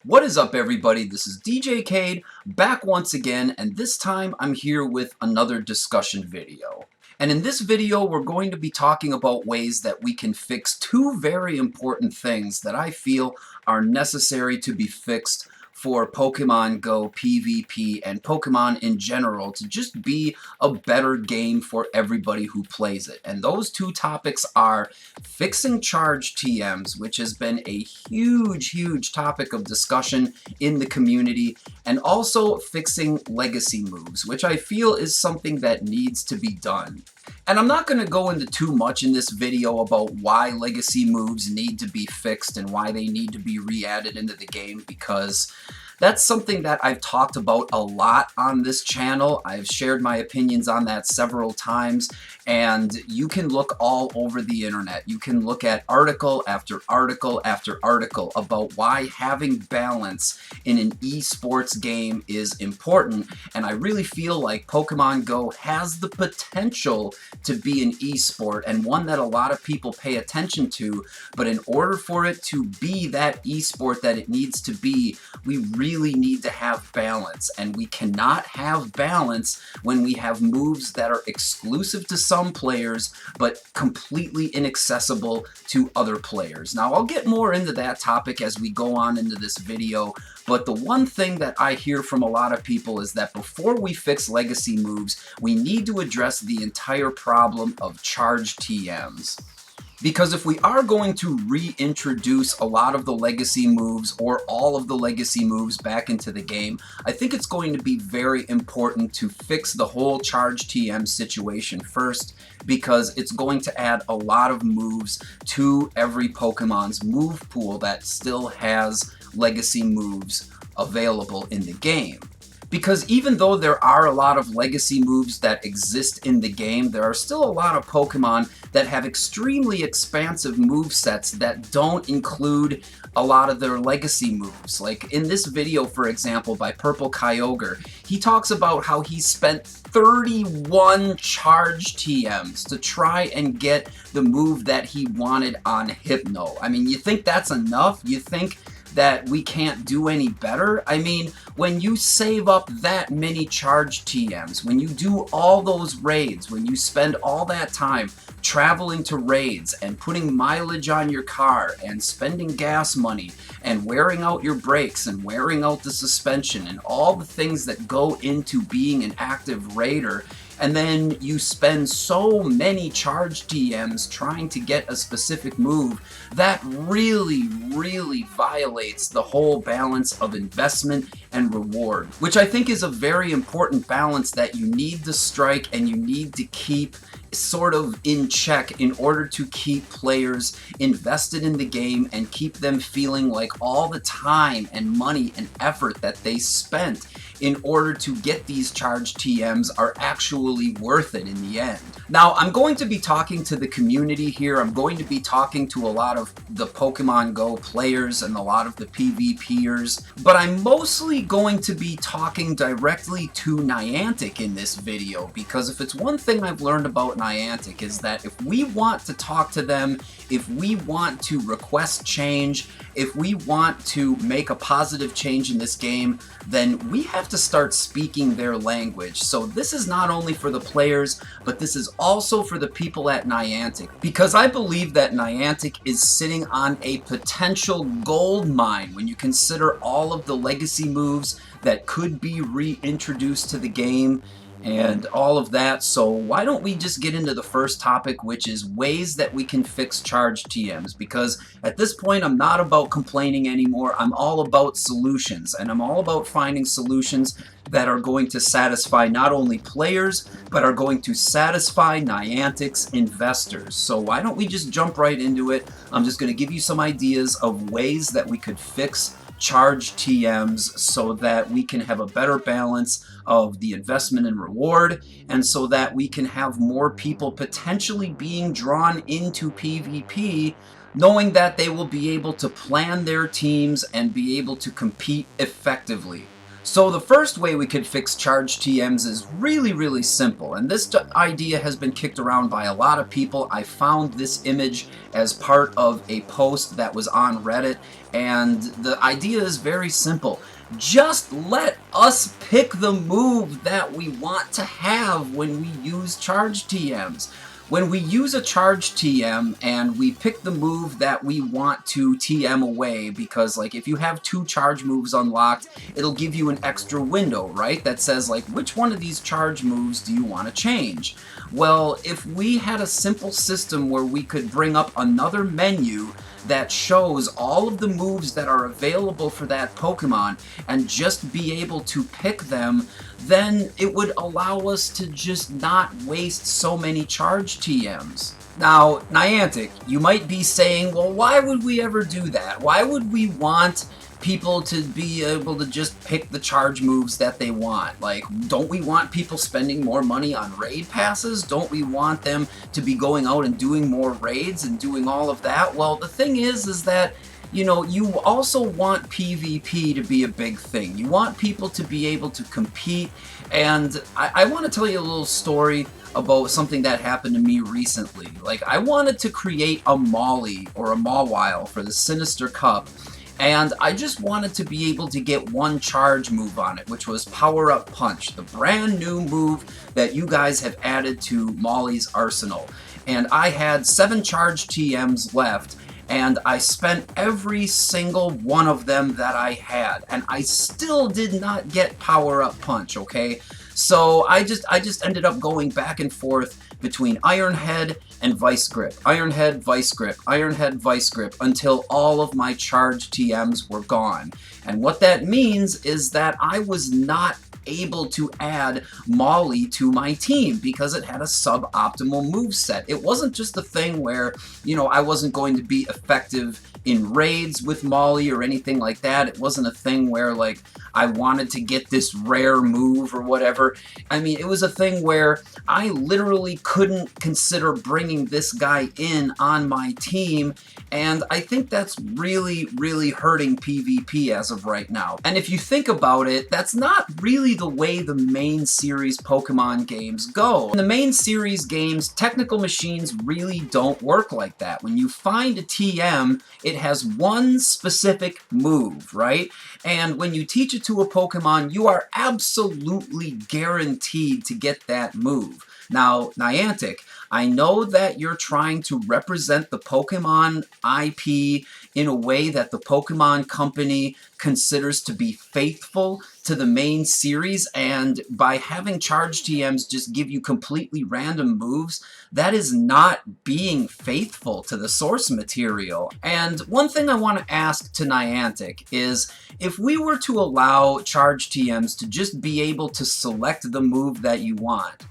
What is up, everybody? This is DJ Cade back once again, and this time I'm here with another discussion video. And in this video, we're going to be talking about ways that we can fix two very important things that I feel are necessary to be fixed for Pokemon Go PvP and Pokemon in general to just be a better game for everybody who plays it. And those two topics are fixing charge TMs, which has been a huge topic of discussion in the community, and also fixing legacy moves, which I feel is something that needs to be done. And I'm not going to go into too much in this video about why legacy moves need to be fixed and why they need to be re-added into the game, because that's something that I've talked about a lot on this channel. I've shared my opinions on that several times, and you can look all over the internet. You can look at article after article after article about why having balance in an esports game is important, and I really feel like Pokemon Go has the potential to be an esport and one that a lot of people pay attention to, but in order for it to be that esport that it needs to be, we really need to have balance, and we cannot have balance when we have moves that are exclusive to some players but completely inaccessible to other players. Now, I'll get more into that topic as we go on into this video, but the one thing that I hear from a lot of people is that before we fix legacy moves, we need to address the entire problem of charge TMs. Because if we are going to reintroduce a lot of the legacy moves or all of the legacy moves back into the game, I think it's going to be very important to fix the whole charge TM situation first, because it's going to add a lot of moves to every Pokemon's move pool that still has legacy moves available in the game. Because even though there are a lot of legacy moves that exist in the game, there are still a lot of Pokemon that have extremely expansive movesets that don't include a lot of their legacy moves. Like in this video, for example, by Purple Kyogre, he talks about how he spent 31 charge TMs to try and get the move that he wanted on Hypno. I mean, you think that's enough? You think that we can't do any better? I mean, when you save up that many charge TMs, when you do all those raids, when you spend all that time traveling to raids and putting mileage on your car and spending gas money and wearing out your brakes and wearing out the suspension and all the things that go into being an active raider, and then you spend so many charge TMs trying to get a specific move, that really violates the whole balance of investment and reward, which I think is a very important balance that you need to strike and you need to keep sort of in check in order to keep players invested in the game and keep them feeling like all the time and money and effort that they spent in order to get these charge TMs are actually worth it in the end. Now, I'm going to be talking to the community here. I'm going to be talking to a lot of the Pokemon Go players and a lot of the PvPers, but I'm mostly going to be talking directly to Niantic in this video, because if it's one thing I've learned about Niantic is that if we want to talk to them, if we want to request change, if we want to make a positive change in this game, then we have to start speaking their language. So this is not only for the players, but this is also for the people at Niantic, because I believe that Niantic is sitting on a potential gold mine when you consider all of the legacy moves that could be reintroduced to the game and all of that. So why don't we just get into the first topic, which is ways that we can fix charge TMs, because at this point I'm not about complaining anymore. I'm all about solutions, and I'm all about finding solutions that are going to satisfy not only players but are going to satisfy Niantic's investors. So why don't we just jump right into it? I'm just going to give you some ideas of ways that we could fix charge TMs so that we can have a better balance of the investment and reward, and so that we can have more people potentially being drawn into PvP, knowing that they will be able to plan their teams and be able to compete effectively. So the first way we could fix charge TMs is really simple, and this idea has been kicked around by a lot of people. I found this image as part of a post that was on Reddit, and the idea is very simple. Just let us pick the move that we want to have when we use charge TMs. When we use a charge TM and we pick the move that we want to TM away, because like if you have 2 charge moves unlocked, it'll give you an extra window, right? That says like, which one of these charge moves do you want to change? Well, if we had a simple system where we could bring up another menu that shows all of the moves that are available for that Pokemon and just be able to pick them, then it would allow us to just not waste so many charge TMs. Now, Niantic, you might be saying, well, why would we ever do that? Why would we want people to be able to just pick the charge moves that they want? Like, don't we want people spending more money on raid passes? Don't we want them to be going out and doing more raids and doing all of that? Well, the thing is that, you know, you also want PvP to be a big thing. You want people to be able to compete, and I want to tell you a little story about something that happened to me recently. Like, I wanted to create a Molly or a Mawile for the Sinister Cup, and I just wanted to be able to get one charge move on it, which was Power Up Punch, the brand new move that you guys have added to Molly's arsenal. And I had 7 charge TMs left, and I spent every single one of them that I had, and I still did not get Power Up Punch, okay? So I just ended up going back and forth between Iron Head and Vice Grip, Iron Head, Vice Grip, Iron Head, Vice Grip, until all of my charge TMs were gone. And what that means is that I was not able to add Molly to my team because it had a suboptimal moveset. It wasn't just a thing where, you know, I wasn't going to be effective in raids with Molly or anything like that. It wasn't a thing where like I wanted to get this rare move or whatever. I mean, it was a thing where I literally couldn't consider bringing this guy in on my team, and I think that's really hurting PvP as of right now. And if you think about it, that's not really the way the main series Pokemon games go. In the main series games, technical machines really don't work like that. When you find a TM, it has one specific move, right? And when you teach it to a Pokemon, you are absolutely guaranteed to get that move. Now, Niantic, I know that you're trying to represent the Pokemon IP in a way that the Pokemon company considers to be faithful to the main series, and by having charge TMs just give you completely random moves, that is not being faithful to the source material. And one thing I want to ask to Niantic is, if we were to allow charge TMs to just be able to select the move that you want,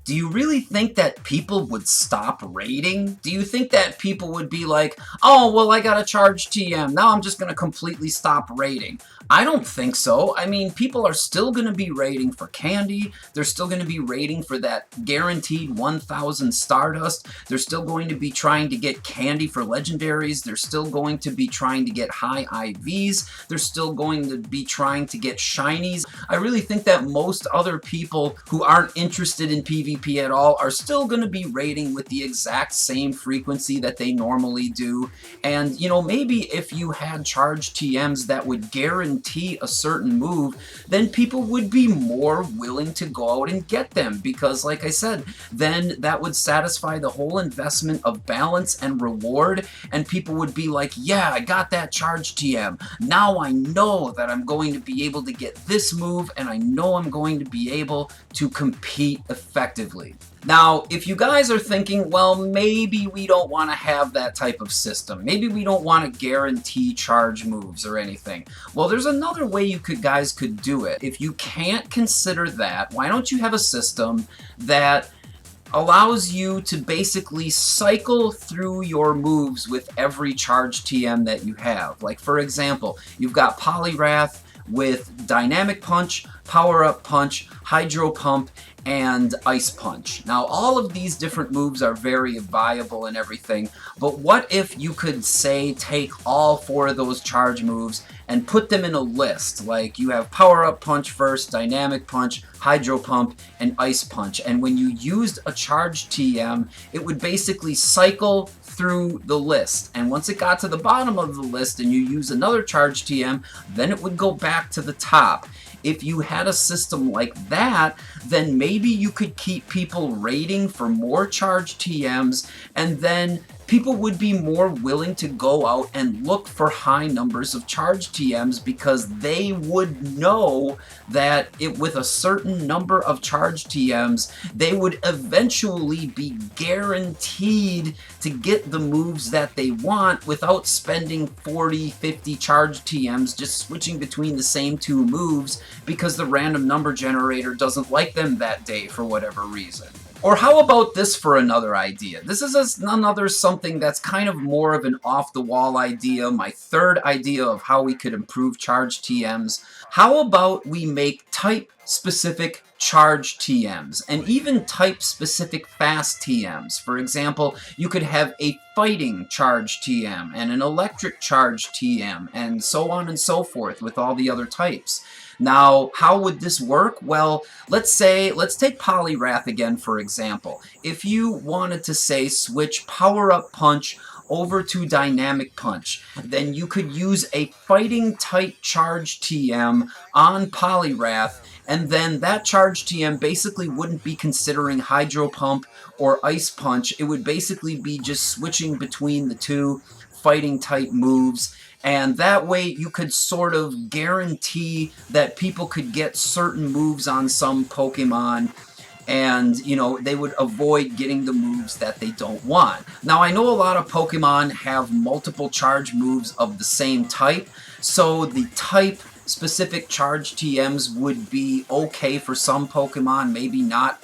do you really think that people would stop raiding? Do you think that people would be like, oh, well, I got a charge TM, now I'm just going to completely stop raiding? I don't think so. I mean, people are still going to be raiding for candy. They're still going to be raiding for that guaranteed 1,000 Stardust. They're still going to be trying to get candy for legendaries. They're still going to be trying to get high IVs. They're still going to be trying to get shinies. I really think that most other people who aren't interested in PvP at all are still going to be raiding with the exact same frequency that they normally do. And, you know, maybe if you had charge TMs that would guarantee a certain move, then people would be more willing to go out and get them, because like I said, then that would satisfy the whole investment of balance and reward, and people would be like, yeah, I got that charge TM, now I know that I'm going to be able to get this move, and I know I'm going to be able to compete effectively. Now, if you guys are thinking, well, maybe we don't want to have that type of system, maybe we don't want to guarantee charge moves or anything, well, there's another way you guys could do it. If you can't consider that, why don't you have a system that allows you to basically cycle through your moves with every charge TM that you have? Like, for example, you've got Poliwrath with Dynamic Punch, Power Up Punch, Hydro Pump, and Ice Punch. Now, all of these different moves are very viable and everything, but what if you could, say, take all 4 of those charge moves and put them in a list? Like, you have Power Up Punch first, Dynamic Punch, Hydro Pump, and Ice Punch, and when you used a charge TM, it would basically cycle through the list, and once it got to the bottom of the list and you use another charge TM, then it would go back to the top. If you had a system like that, then maybe you could keep people raiding for more charge TMs, and then people would be more willing to go out and look for high numbers of charge TMs because they would know that with a certain number of charge TMs, they would eventually be guaranteed to get the moves that they want without spending 40, 50 charge TMs just switching between the same 2 moves because the random number generator doesn't like them that day for whatever reason. Or how about this for another idea? This is another something that's kind of more of an off-the-wall idea, my third idea of how we could improve charge TMs. How about we make type-specific charge TMs, and even type-specific fast TMs. For example, you could have a fighting charge TM, and an electric charge TM, and so on and so forth with all the other types. Now, how would this work? Well, let's take Poliwrath again, for example. If you wanted to, say, switch Power Up Punch over to Dynamic Punch, then you could use a fighting type charge TM on Poliwrath, and then that charge TM basically wouldn't be considering Hydro Pump or Ice Punch. It would basically be just switching between the 2 fighting type moves, and that way you could sort of guarantee that people could get certain moves on some Pokemon, and, you know, they would avoid getting the moves that they don't want. Now, I know a lot of Pokemon have multiple charge moves of the same type, so the type specific charge TMs would be okay for some Pokemon, maybe not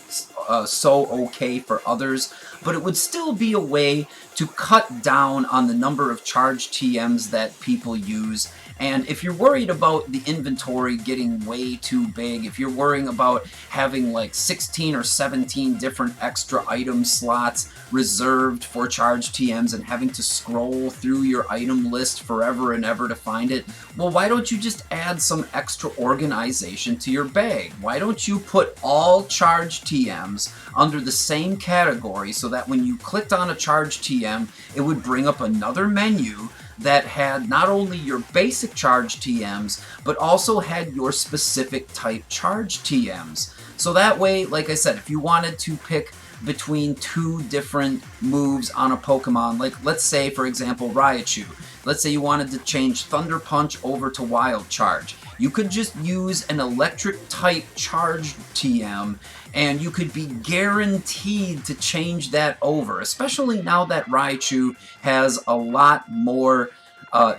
so okay for others, but it would still be a way to cut down on the number of charge TMs that people use. And if you're worried about the inventory getting way too big, if you're worrying about having like 16 or 17 different extra item slots reserved for charge TMs and having to scroll through your item list forever and ever to find it, well, why don't you just add some extra organization to your bag? Why don't you put all charge TMs under the same category so that when you clicked on a charge TM, it would bring up another menu that had not only your basic charge TMs, but also had your specific type charge TMs. So that way, like I said, if you wanted to pick between 2 different moves on a Pokemon, like let's say, for example, Raichu, let's say you wanted to change Thunder Punch over to Wild Charge, you could just use an electric type charge TM, and you could be guaranteed to change that over, especially now that Raichu has a lot more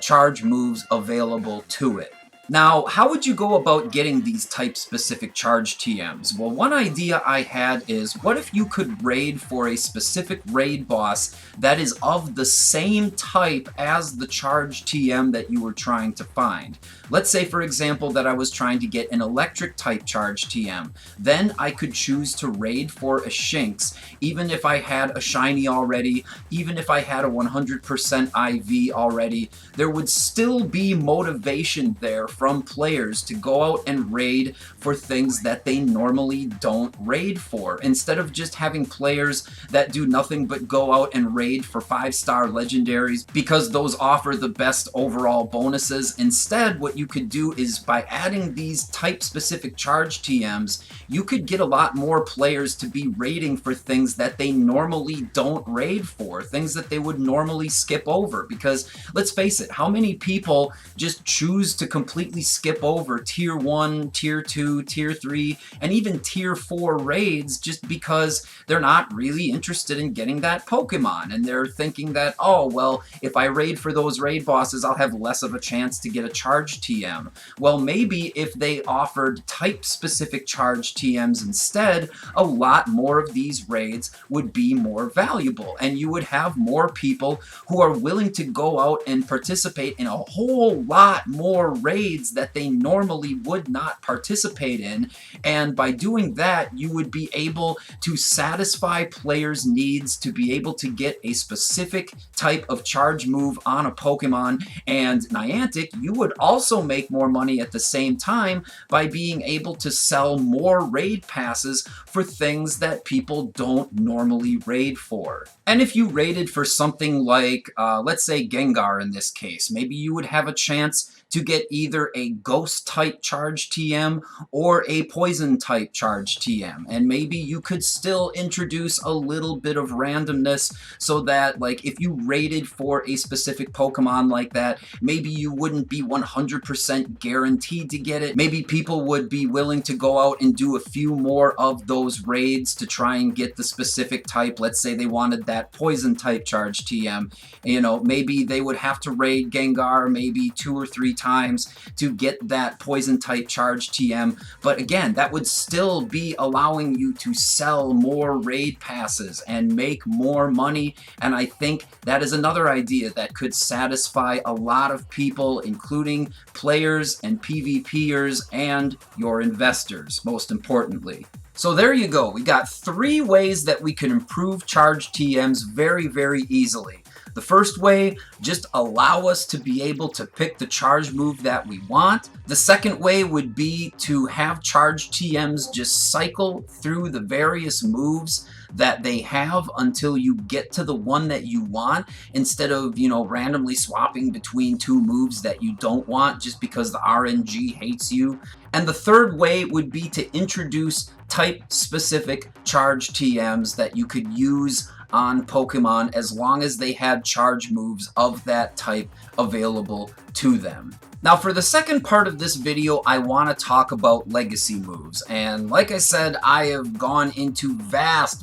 charge moves available to it. Now, how would you go about getting these type-specific charge TMs? Well, one idea I had is, what if you could raid for a specific raid boss that is of the same type as the charge TM that you were trying to find? Let's say, for example, that I was trying to get an electric type charge TM. Then I could choose to raid for a Shinx, even if I had a shiny already, even if I had a 100% IV already. There would still be motivation there from players to go out and raid for things that they normally don't raid for. Instead of just having players that do nothing but go out and raid for 5-star legendaries because those offer the best overall bonuses, instead what you could do is, by adding these type-specific charge TMs, you could get a lot more players to be raiding for things that they normally don't raid for, things that they would normally skip over. Because let's face it, how many people just choose to completely skip over tier 1, tier 2, tier 3, and even tier 4 raids just because they're not really interested in getting that Pokemon, and they're thinking that, oh, well, if I raid for those raid bosses, I'll have less of a chance to get a charge TM. Well, maybe if they offered type-specific charge TMs instead, a lot more of these raids would be more valuable, and you would have more people who are willing to go out and participate in a whole lot more raids raids that they normally would not participate in, and by doing that, you would be able to satisfy players' needs to be able to get a specific type of charge move on a Pokemon. And Niantic, you would also make more money at the same time by being able to sell more raid passes for things that people don't normally raid for. And if you raided for something like, let's say Gengar in this case, maybe you would have a chance to get either a ghost type charge TM or a poison type charge TM. And maybe you could still introduce a little bit of randomness so that, like, if you raided for a specific Pokemon like that, maybe you wouldn't be 100% guaranteed to get it. Maybe people would be willing to go out and do a few more of those raids to try and get the specific type. Let's say they wanted that poison type charge TM. You know, maybe they would have to raid Gengar maybe 2 or 3 times to get that poison type charge TM, but again, that would still be allowing you to sell more raid passes and make more money. And I think that is another idea that could satisfy a lot of people, including players and PvPers and your investors, most importantly. So there you go. We got 3 ways that we can improve charge TMs very, very easily. The first way, just allow us to be able to pick the charge move that we want. The second way would be to have charge TMs just cycle through the various moves that they have until you get to the one that you want, instead of, you know, randomly swapping between 2 moves that you don't want just because the RNG hates you. And the third way would be to introduce type-specific charge TMs that you could use on Pokemon as long as they had charge moves of that type available to them. Now, for the second part of this video, I want to talk about legacy moves. And like I said, I have gone into vast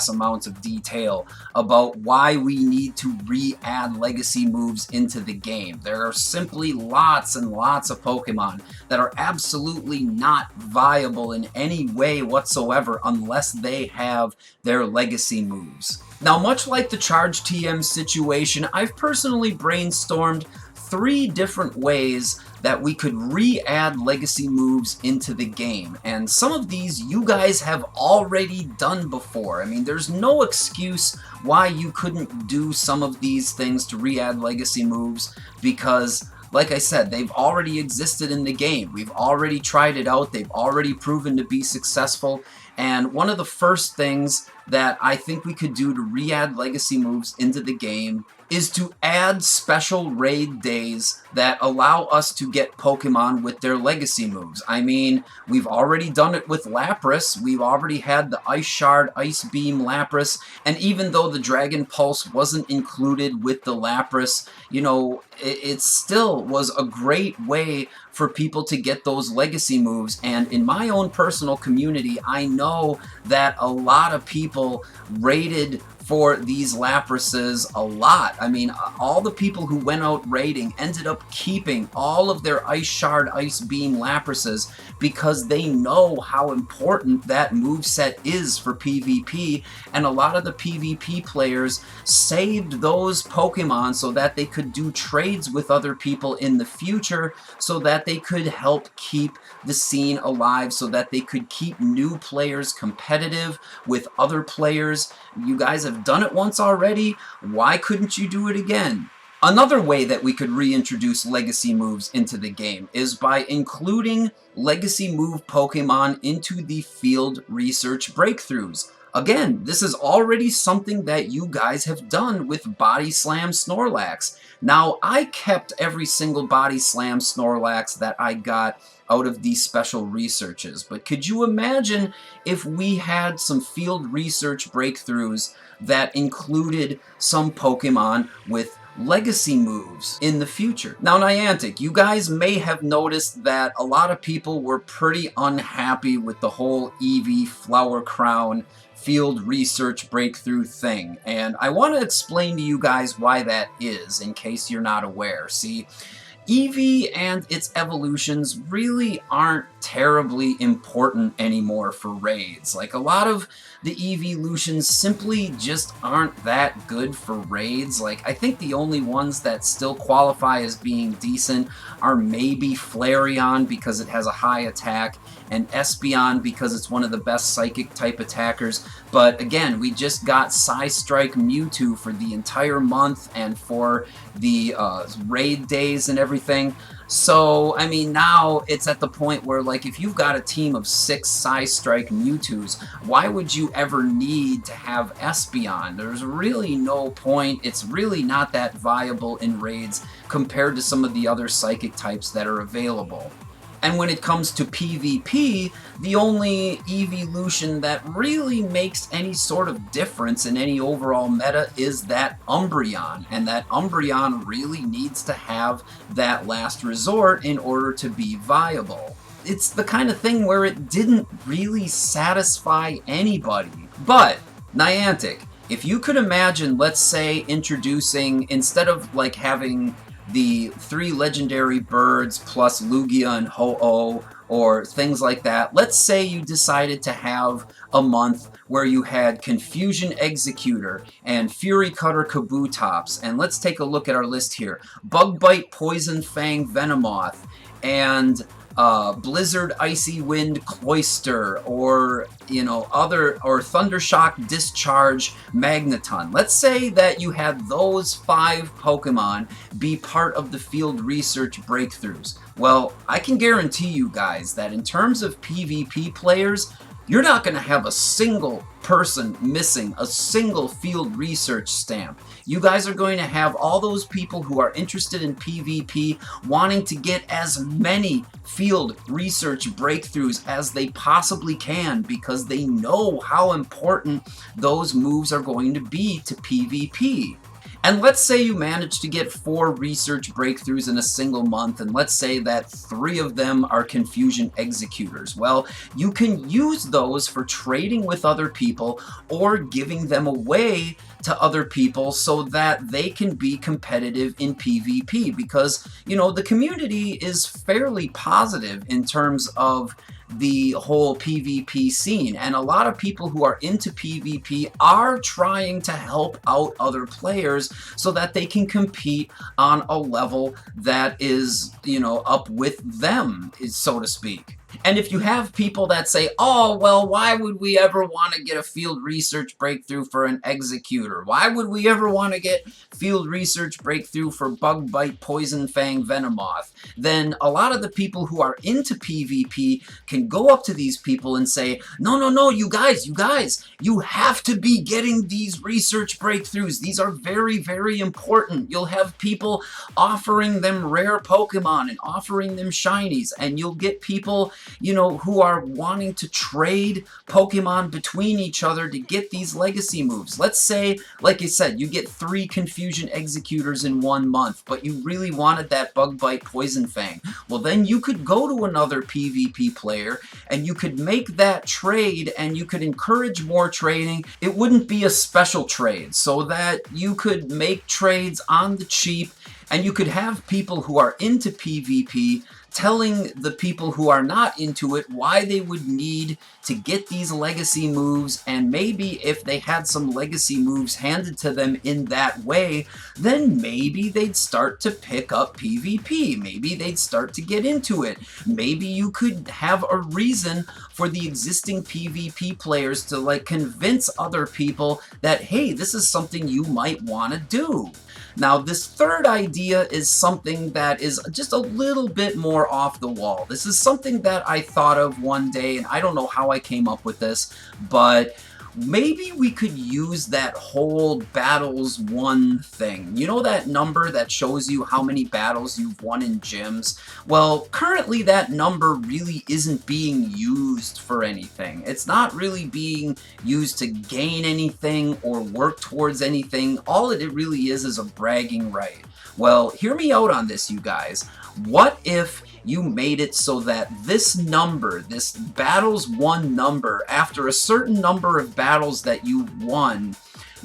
amounts of detail about why we need to re-add legacy moves into the game. There are simply lots and lots of Pokemon that are absolutely not viable in any way whatsoever unless they have their legacy moves. Now, much like the charge TM situation, I've personally brainstormed 3 different ways that we could re-add legacy moves into the game. And some of these you guys have already done before. I mean, there's no excuse why you couldn't do some of these things to re-add legacy moves, because like I said, they've already existed in the game. We've already tried it out. They've already proven to be successful. And one of the first things that I think we could do to re-add legacy moves into the game is to add special raid days that allow us to get Pokemon with their legacy moves. I mean, we've already done it with Lapras. We've already had the Ice Shard, Ice Beam Lapras, and even though the Dragon Pulse wasn't included with the Lapras, you know, it still was a great way for people to get those legacy moves. And in my own personal community, I know that a lot of people raided for these Laprases a lot. I mean, all the people who went out raiding ended up keeping all of their Ice Shard, Ice Beam Laprases because they know how important that moveset is for PvP, and a lot of the PvP players saved those Pokemon so that they could do trades with other people in the future, so that they could help keep the scene alive, so that they could keep new players competitive with other players. You guys have done it once already. Why couldn't you do it again? Another way that we could reintroduce legacy moves into the game is by including legacy move Pokemon into the field research breakthroughs. Again, this is already something that you guys have done with Body Slam Snorlax. Now, I kept every single Body Slam Snorlax that I got out of these special researches, but could you imagine if we had some field research breakthroughs that included some Pokemon with legacy moves in the future? Now, Niantic, you guys may have noticed that a lot of people were pretty unhappy with the whole Eevee Flower Crown field research breakthrough thing, and I want to explain to you guys why that is, in case you're not aware. See, Eevee and its evolutions really aren't terribly important anymore for raids. Like, a lot of the evolutions simply just aren't that good for raids. Like, I think the only ones that still qualify as being decent are maybe Flareon because it has a high attack, and Espeon because it's one of the best psychic type attackers. But again, we just got Psystrike Mewtwo for the entire month and for the raid days and everything. So, I mean, now it's at the point where, like, if you've got a team of 6 Psystrike Mewtwo's, why would you ever need to have Espeon? There's really no point. It's really not that viable in raids compared to some of the other psychic types that are available. And when it comes to PvP, the only evolution that really makes any sort of difference in any overall meta is that Umbreon. And that Umbreon really needs to have that last resort in order to be viable. It's the kind of thing where it didn't really satisfy anybody. But, Niantic, if you could imagine, let's say, introducing, instead of like having the 3 legendary birds plus Lugia and Ho-Oh or things like that, let's say you decided to have a month where you had Confusion Executor and Fury Cutter Kabutops, and let's take a look at our list here. Bug Bite Poison Fang Venomoth, and Blizzard Icy Wind Cloyster, or, you know, or Thundershock Discharge Magneton. Let's say that you had those 5 Pokemon be part of the field research breakthroughs. Well, I can guarantee you guys that in terms of PvP players, you're not going to have a single person missing a single field research stamp. You guys are going to have all those people who are interested in PvP wanting to get as many field research breakthroughs as they possibly can because they know how important those moves are going to be to PvP. And let's say you manage to get 4 research breakthroughs in a single month, and let's say that 3 of them are Confusion Executors. Well, you can use those for trading with other people or giving them away to other people so that they can be competitive in PvP, because, you know, the community is fairly positive in terms of the whole PvP scene, and a lot of people who are into PvP are trying to help out other players so that they can compete on a level that is, you know, up with them, so to speak. And if you have people that say, oh, well, why would we ever want to get a field research breakthrough for an Executor? Why would we ever want to get field research breakthrough for Bug Bite Poison Fang Venomoth? Then a lot of the people who are into PvP can go up to these people and say, no, no, no, you guys, you have to be getting these research breakthroughs. These are very, very important. You'll have people offering them rare Pokemon and offering them shinies, and you'll get people, you know, who are wanting to trade Pokemon between each other to get these legacy moves. Let's say, like I said, you get 3 Confusion Executors in 1 month, but you really wanted that Bug Bite Poison Fang. Well, then you could go to another PvP player and you could make that trade, and you could encourage more trading. It wouldn't be a special trade, so that you could make trades on the cheap, and you could have people who are into PvP telling the people who are not into it why they would need to get these legacy moves, and maybe if they had some legacy moves handed to them in that way, then maybe they'd start to pick up PvP. Maybe they'd start to get into it. Maybe you could have a reason for the existing PvP players to, like, convince other people that, hey, this is something you might want to do. Now, this third idea is something that is just a little bit more off the wall. This is something that I thought of one day, and I don't know how I came up with this, but maybe we could use that whole battles won thing. You know that number that shows you how many battles you've won in gyms? Well, currently that number really isn't being used for anything. It's not really being used to gain anything or work towards anything. All it really is a bragging right. Well, hear me out on this, you guys. What if you made it so that this number, this battles won number, after a certain number of battles that you won,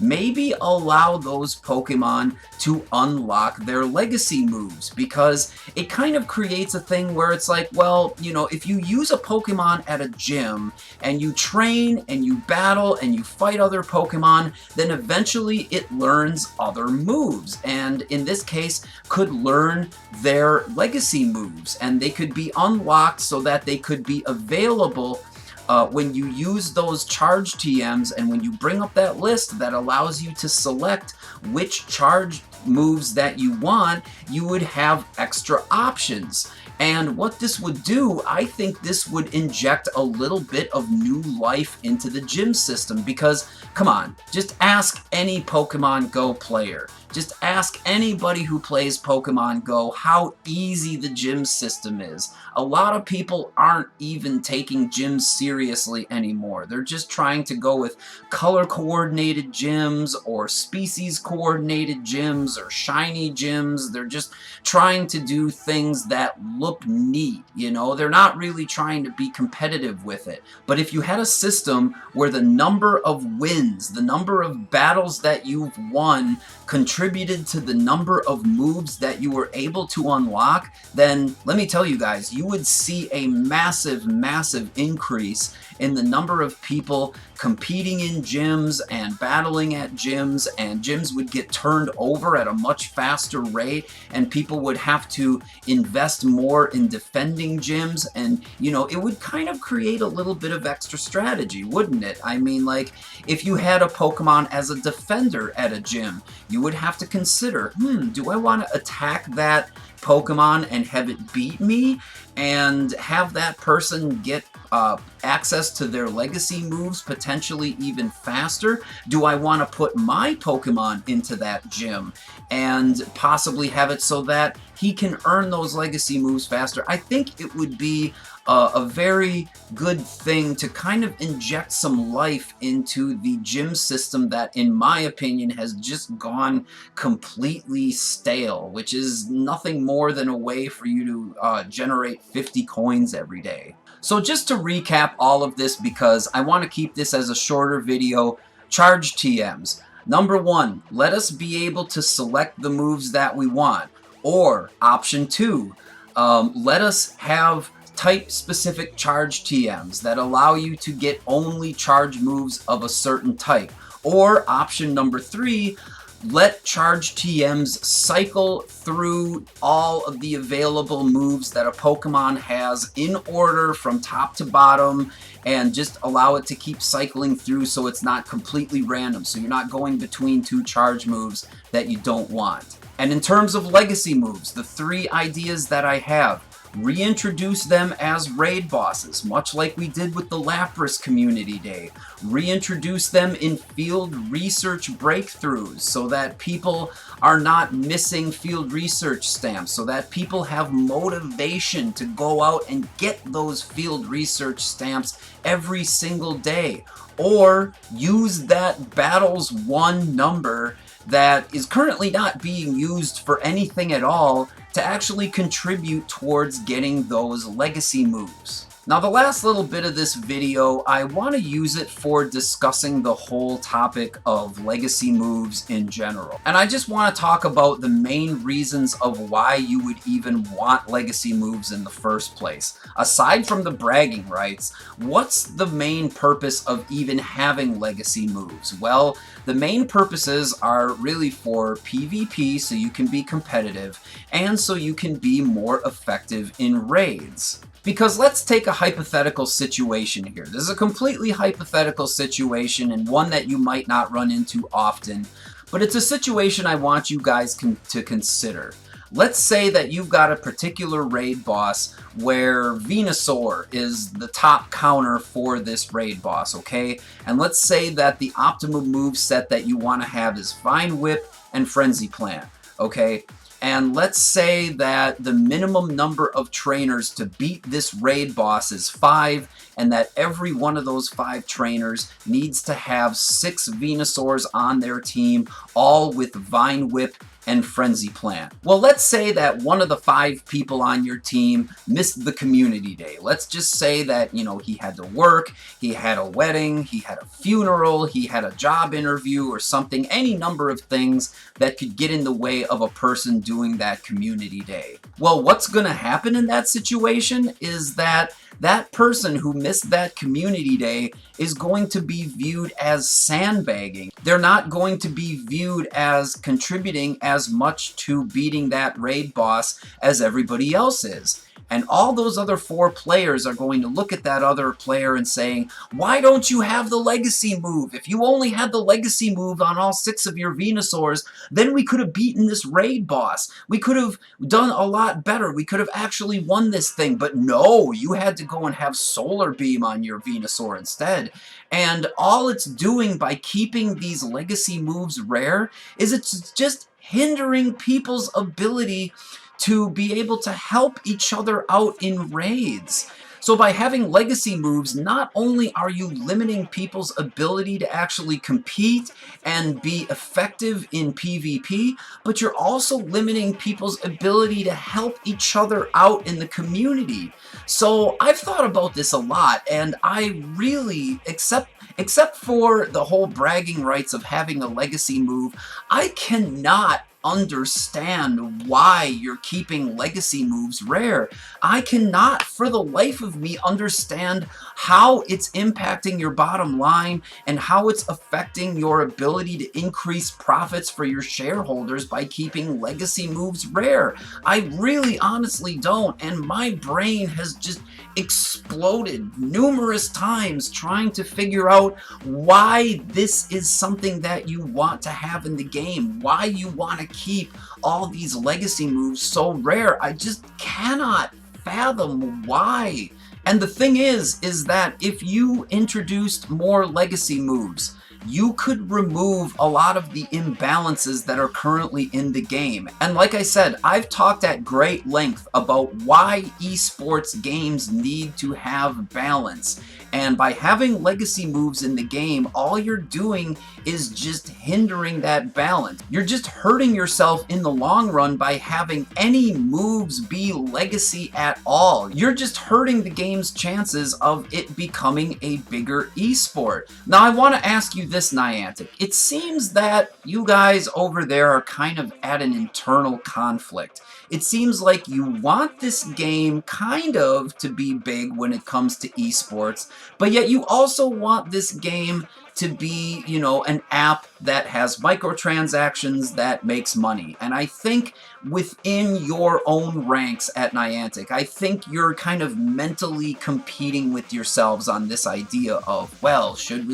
maybe allow those Pokemon to unlock their legacy moves, because it kind of creates a thing where it's like, well, you know, if you use a Pokemon at a gym and you train and you battle and you fight other Pokemon, then eventually it learns other moves, and in this case could learn their legacy moves, and they could be unlocked so that they could be available when you use those charge TMs, and when you bring up that list that allows you to select which charge moves that you want, you would have extra options. And what this would do, I think this would inject a little bit of new life into the gym system, because, come on, just ask any Pokemon Go player. Just ask anybody who plays Pokemon Go how easy the gym system is. A lot of people aren't even taking gyms seriously anymore. They're just trying to go with color-coordinated gyms or species-coordinated gyms or shiny gyms. They're just trying to do things that look neat, you know? They're not really trying to be competitive with it. But if you had a system where the number of wins, the number of battles that you've won contributed to the number of moves that you were able to unlock, then let me tell you guys, you would see a massive, massive increase in the number of people competing in gyms and battling at gyms, and gyms would get turned over at a much faster rate, and people would have to invest more in defending gyms, and you know, it would kind of create a little bit of extra strategy, wouldn't it? I mean, like, if you had a Pokemon as a defender at a gym, you would have to consider, do I want to attack that Pokemon and have it beat me and have that person get access to their legacy moves potentially even faster? Do I want to put my Pokemon into that gym and possibly have it so that he can earn those legacy moves faster? I think it would be a very good thing to kind of inject some life into the gym system that, in my opinion, has just gone completely stale, which is nothing more than a way for you to generate 50 coins every day. So just to recap all of this, because I want to keep this as a shorter video, charge TMs. Number one, let us be able to select the moves that we want. Or option two, let us have type-specific charge TMs that allow you to get only charge moves of a certain type. Or option number three, let charge TMs cycle through all of the available moves that a Pokemon has in order from top to bottom, and just allow it to keep cycling through so it's not completely random, so you're not going between two charge moves that you don't want. And in terms of legacy moves, the three ideas that I have: reintroduce them as raid bosses, much like we did with the Lapras Community Day. Reintroduce them in field research breakthroughs so that people are not missing field research stamps, so that people have motivation to go out and get those field research stamps every single day. Or use that battles won number that is currently not being used for anything at all to actually contribute towards getting those legacy moves. Now, the last little bit of this video, I want to use it for discussing the whole topic of legacy moves in general. And I just want to talk about the main reasons of why you would even want legacy moves in the first place. Aside from the bragging rights, what's the main purpose of even having legacy moves? Well, the main purposes are really for PvP, so you can be competitive, and so you can be more effective in raids. Because let's take a hypothetical situation here. This is a completely hypothetical situation, and one that you might not run into often, but it's a situation I want you guys to consider. Let's say that you've got a particular raid boss where Venusaur is the top counter for this raid boss, okay? And let's say that the optimum move set that you want to have is Vine Whip and Frenzy Plant, okay? And let's say that the minimum number of trainers to beat this raid boss is 5, and that every one of those 5 trainers needs to have 6 Venusaurs on their team, all with Vine Whip and Frenzy Plant. Well, let's say that one of the 5 people on your team missed the community day. Let's just say that, you know, he had to work, he had a wedding, he had a funeral, he had a job interview or something, any number of things that could get in the way of a person doing that community day. Well, what's going to happen in that situation is that that person who missed that community day is going to be viewed as sandbagging. They're not going to be viewed as contributing as much to beating that raid boss as everybody else is. And all those other 4 players are going to look at that other player and saying, why don't you have the legacy move? If you only had the legacy move on all 6 of your Venusaurs, then we could have beaten this raid boss. We could have done a lot better. We could have actually won this thing. But no, you had to go and have Solar Beam on your Venusaur instead. And all it's doing by keeping these legacy moves rare is it's just hindering people's ability to be able to help each other out in raids. So by having legacy moves, not only are you limiting people's ability to actually compete and be effective in PvP, but you're also limiting people's ability to help each other out in the community. So I've thought about this a lot, and I really, except for the whole bragging rights of having a legacy move, I cannot understand why you're keeping legacy moves rare. I cannot for the life of me understand how it's impacting your bottom line and how it's affecting your ability to increase profits for your shareholders by keeping legacy moves rare. I really honestly don't, and my brain has just exploded numerous times trying to figure out why this is something that you want to have in the game, why you want to keep all these legacy moves so rare. I just cannot fathom why. And the thing is that if you introduced more legacy moves, you could remove a lot of the imbalances that are currently in the game. And like I said, I've talked at great length about why esports games need to have balance. And by having legacy moves in the game, all you're doing is just hindering that balance. You're just hurting yourself in the long run by having any moves be legacy at all. You're just hurting the game's chances of it becoming a bigger esport. Now I want to ask you this, Niantic. It seems that you guys over there are kind of at an internal conflict. It seems like you want this game kind of to be big when it comes to esports, but yet you also want this game to be, you know, an app that has microtransactions that makes money. And I think within your own ranks at Niantic, I think you're kind of mentally competing with yourselves on this idea of, well, should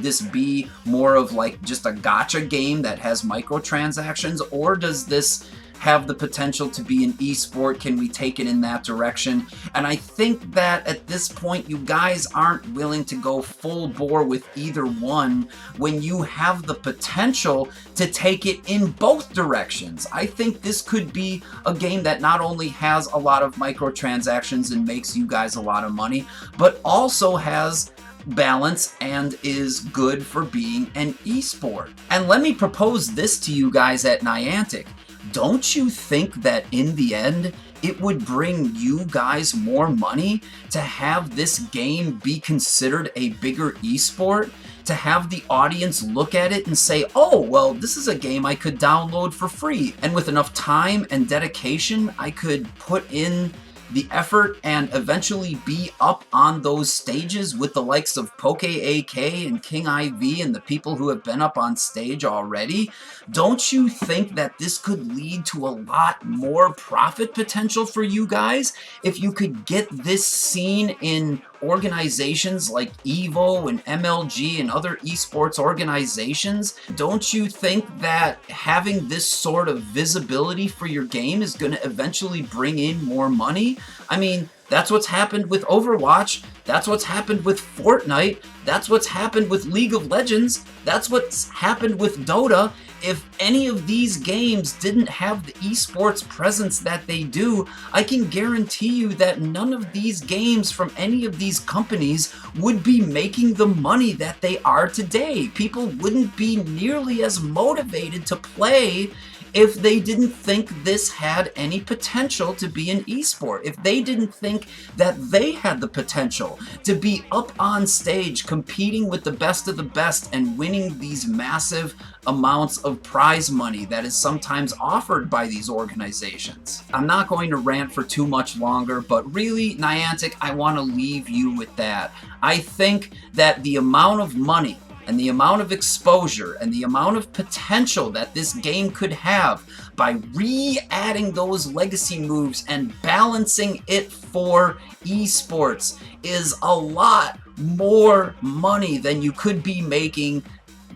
this be more of like just a gacha game that has microtransactions, or does this have the potential to be an esport? Can we take it in that direction? And I think that at this point you guys aren't willing to go full bore with either one when you have the potential to take it in both directions. I think this could be a game that not only has a lot of microtransactions and makes you guys a lot of money, but also has balance and is good for being an esport. And let me propose this to you guys at Niantic. Don't you think that in the end, it would bring you guys more money to have this game be considered a bigger esport? To have the audience look at it and say, oh, well, this is a game I could download for free. And with enough time and dedication, I could put in the effort and eventually be up on those stages with the likes of Poke AK and King IV and the people who have been up on stage already. Don't you think that this could lead to a lot more profit potential for you guys if you could get this seen in organizations like EVO and MLG and other esports organizations? Don't you think that having this sort of visibility for your game is going to eventually bring in more money? I mean, that's what's happened with Overwatch. That's what's happened with Fortnite. That's what's happened with League of Legends. That's what's happened with Dota. If any of these games didn't have the esports presence that they do, I can guarantee you that none of these games from any of these companies would be making the money that they are today. People wouldn't be nearly as motivated to play if they didn't think this had any potential to be an esport, if they didn't think that they had the potential to be up on stage competing with the best of the best and winning these massive amounts of prize money that is sometimes offered by these organizations. I'm not going to rant for too much longer, but really, Niantic, I want to leave you with that. I think that the amount of money and the amount of exposure and the amount of potential that this game could have by re-adding those legacy moves and balancing it for esports is a lot more money than you could be making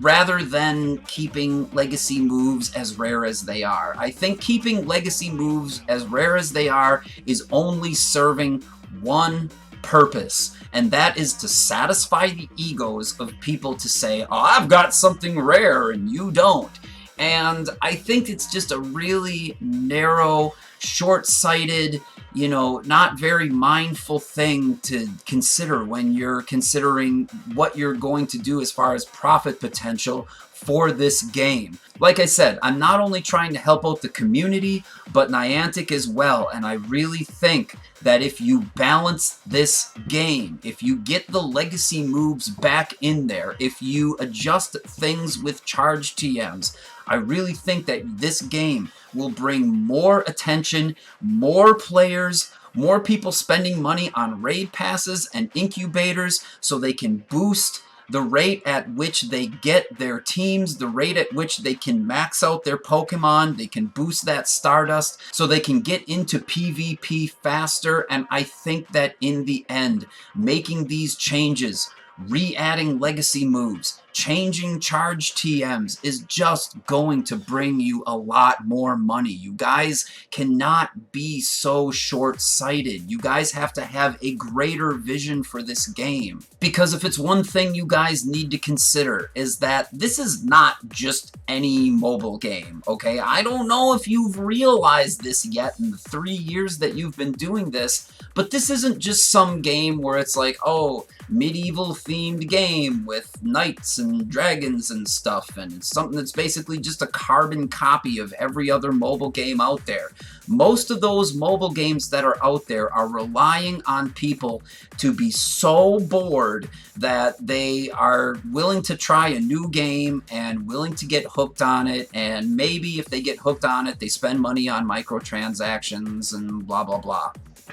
rather than keeping legacy moves as rare as they are. I think keeping legacy moves as rare as they are is only serving one purpose, and that is to satisfy the egos of people to say, oh, I've got something rare and you don't. And I think it's just a really narrow, short-sighted, you know, not very mindful thing to consider when you're considering what you're going to do as far as profit potential for this game. Like I said, I'm not only trying to help out the community, but Niantic as well, and I really think that if you balance this game, if you get the legacy moves back in there, if you adjust things with charge TMs, I really think that this game will bring more attention, more players, more people spending money on raid passes and incubators so they can boost the rate at which they get their teams, the rate at which they can max out their Pokemon, they can boost that Stardust so they can get into PvP faster. And I think that in the end, making these changes, re-adding legacy moves, changing charge TMs is just going to bring you a lot more money. You guys cannot be so short-sighted. You guys have to have a greater vision for this game. Because if it's one thing you guys need to consider is that this is not just any mobile game, okay? I don't know if you've realized this yet in the 3 years that you've been doing this, but this isn't just some game where it's like, oh, medieval themed game with knights and dragons and stuff, and it's something that's basically just a carbon copy of every other mobile game out there. Most of those mobile games that are out there are relying on people to be so bored that they are willing to try a new game and willing to get hooked on it, and maybe if they get hooked on it, they spend money on microtransactions and blah blah blah.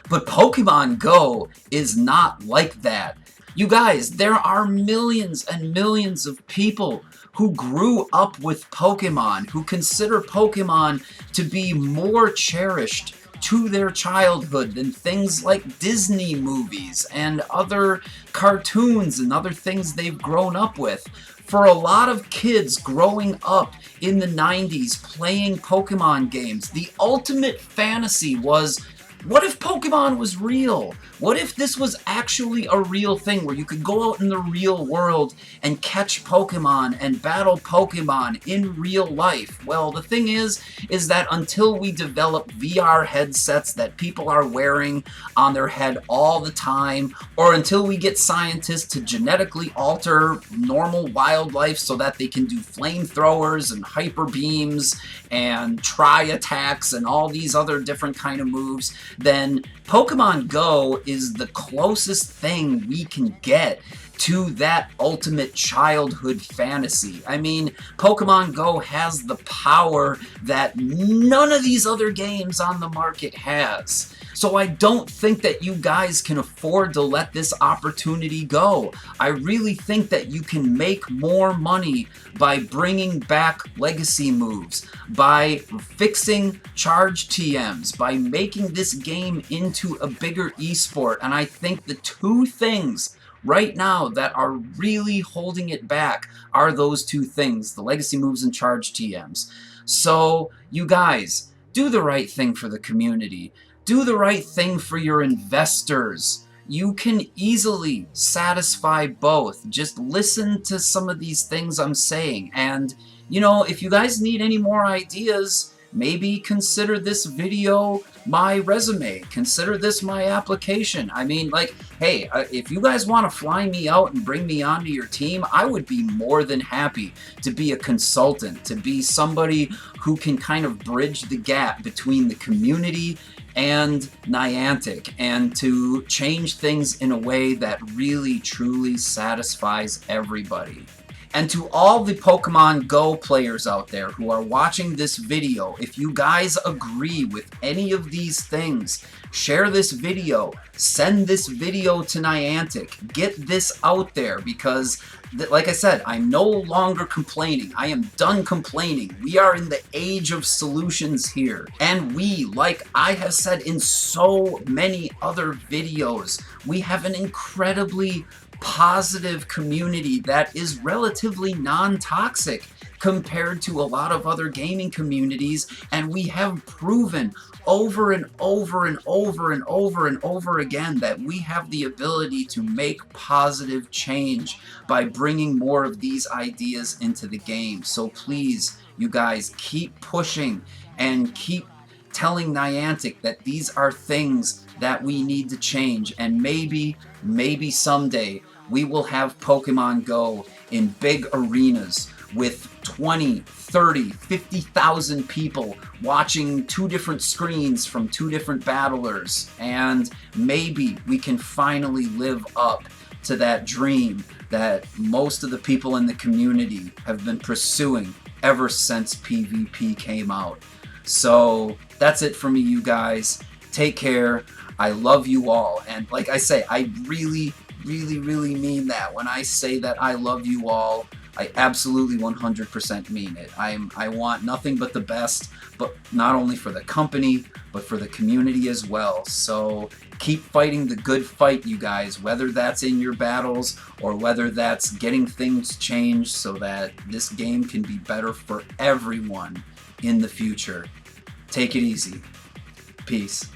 But Pokemon Go is not like that. You guys, there are millions and millions of people who grew up with Pokemon, who consider Pokemon to be more cherished to their childhood than things like Disney movies and other cartoons and other things they've grown up with. For a lot of kids growing up in the 90s playing Pokemon games, the ultimate fantasy was, what if Pokemon was real? What if this was actually a real thing where you could go out in the real world and catch Pokemon and battle Pokemon in real life? Well, the thing is that until we develop VR headsets that people are wearing on their head all the time, or until we get scientists to genetically alter normal wildlife so that they can do flamethrowers and hyper beams and tri-attacks and all these other different kind of moves, then Pokemon Go is the closest thing we can get to that ultimate childhood fantasy. I mean, Pokemon Go has the power that none of these other games on the market has. So I don't think that you guys can afford to let this opportunity go. I really think that you can make more money by bringing back legacy moves, by fixing charge TMs, by making this game into a bigger esport. And I think the two things right now that are really holding it back are those two things, the legacy moves and charge TMs. So you guys, do the right thing for the community. Do the right thing for your investors. You can easily satisfy both. Just listen to some of these things I'm saying. And, you know, if you guys need any more ideas, maybe consider this video my resume. Consider this my application. I mean, like, hey, if you guys want to fly me out and bring me onto your team, I would be more than happy to be a consultant, to be somebody who can kind of bridge the gap between the community and Niantic, and to change things in a way that really truly satisfies everybody. And to all the Pokemon Go players out there who are watching this video, if you guys agree with any of these things, share this video, send this video to Niantic, get this out there, because like I said, I'm no longer complaining. I am done complaining. We are in the age of solutions here. And we, like I have said in so many other videos, we have an incredibly positive community that is relatively non-toxic compared to a lot of other gaming communities, and we have proven over and over and over and over and over again that we have the ability to make positive change by bringing more of these ideas into the game. So please, you guys, keep pushing and keep telling Niantic that these are things that we need to change, and maybe someday we will have Pokemon Go in big arenas with 20, 30, 50,000 people watching two different screens from two different battlers, and maybe we can finally live up to that dream that most of the people in the community have been pursuing ever since PvP came out. So that's it for me, you guys. Take care. I love you all, and like I say, I really mean that. When I say that I love you all, I absolutely 100% mean it. I want nothing but the best, but not only for the company, but for the community as well. So keep fighting the good fight, you guys, whether that's in your battles or whether that's getting things changed so that this game can be better for everyone in the future. Take it easy. Peace.